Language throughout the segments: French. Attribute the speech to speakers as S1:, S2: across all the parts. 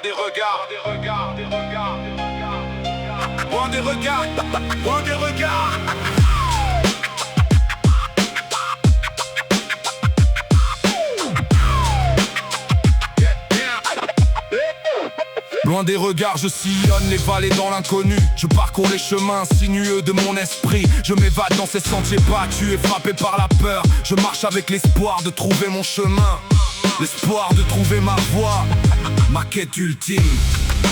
S1: des regards, loin des regards, loin des regards. Loin des regards, je sillonne les vallées dans l'inconnu. Je parcours les chemins sinueux de mon esprit. Je m'évade dans ces sentiers battus et frappé par la peur. Je marche avec l'espoir de trouver mon chemin, l'espoir de trouver ma voie, ma quête ultime.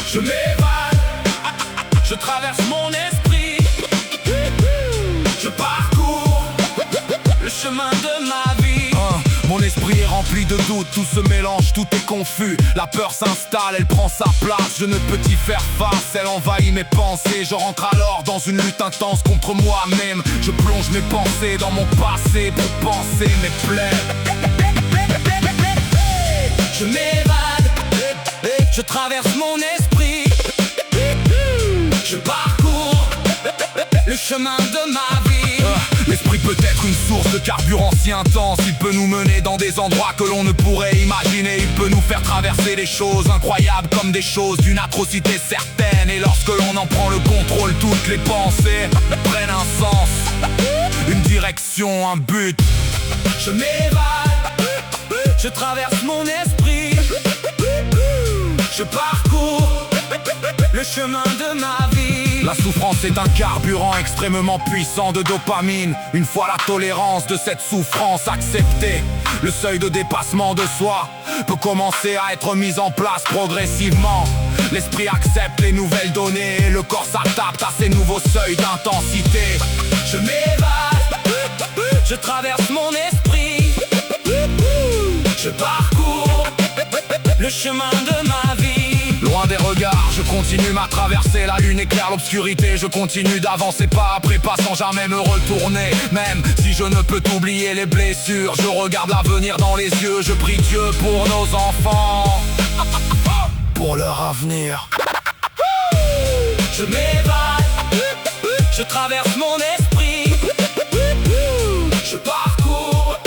S1: Je m'évade, je traverse mon esprit. Je parcours le chemin de ma vie. Mon esprit est rempli de doutes, tout se mélange, tout est confus. La peur s'installe, elle prend sa place. Je ne peux y faire face, elle envahit mes pensées. Je rentre alors dans une lutte intense contre moi-même. Je plonge mes pensées dans mon passé pour penser mes plaies. Je m'évade, je traverse mon esprit. Je parcours le chemin de ma vie. L'esprit peut être une source de carburant si intense. Il peut nous mener dans des endroits que l'on ne pourrait imaginer. Il peut nous faire traverser des choses incroyables comme des choses d'une atrocité certaine. Et lorsque l'on en prend le contrôle, toutes les pensées prennent un sens, une direction, un but. Je m'évade, je traverse mon esprit. Je parcours le chemin de ma vie. La souffrance est un carburant extrêmement puissant de dopamine. Une fois la tolérance de cette souffrance acceptée, le seuil de dépassement de soi peut commencer à être mis en place progressivement. L'esprit accepte les nouvelles données et le corps s'adapte à ces nouveaux seuils d'intensité. Je m'évade, je traverse mon esprit. Je parcours le chemin de ma vie. Loin des regards, je continue ma traversée. La lune éclaire l'obscurité, je continue d'avancer pas après pas sans jamais me retourner. Même si je ne peux oublier les blessures, je regarde l'avenir dans les yeux. Je prie Dieu pour nos enfants, pour leur avenir. Je m'évade, je traverse mon esprit. Je parcours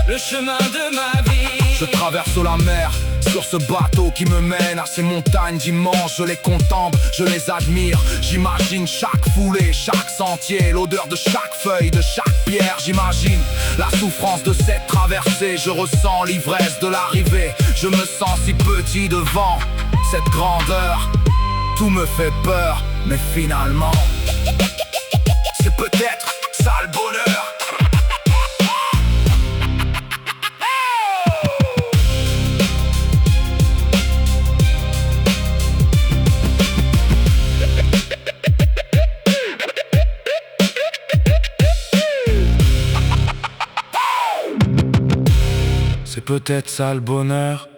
S1: le chemin de ma vie. Je traverse la mer sur ce bateau qui me mène à ces montagnes immenses. Je les contemple, je les admire. J'imagine chaque foulée, chaque sentier, l'odeur de chaque feuille, de chaque pierre. J'imagine la souffrance de cette traversée. Je ressens l'ivresse de l'arrivée. Je me sens si petit devant cette grandeur. Tout me fait peur, mais finalement c'est peut-être ça le bonheur. C'est peut-être ça le bonheur.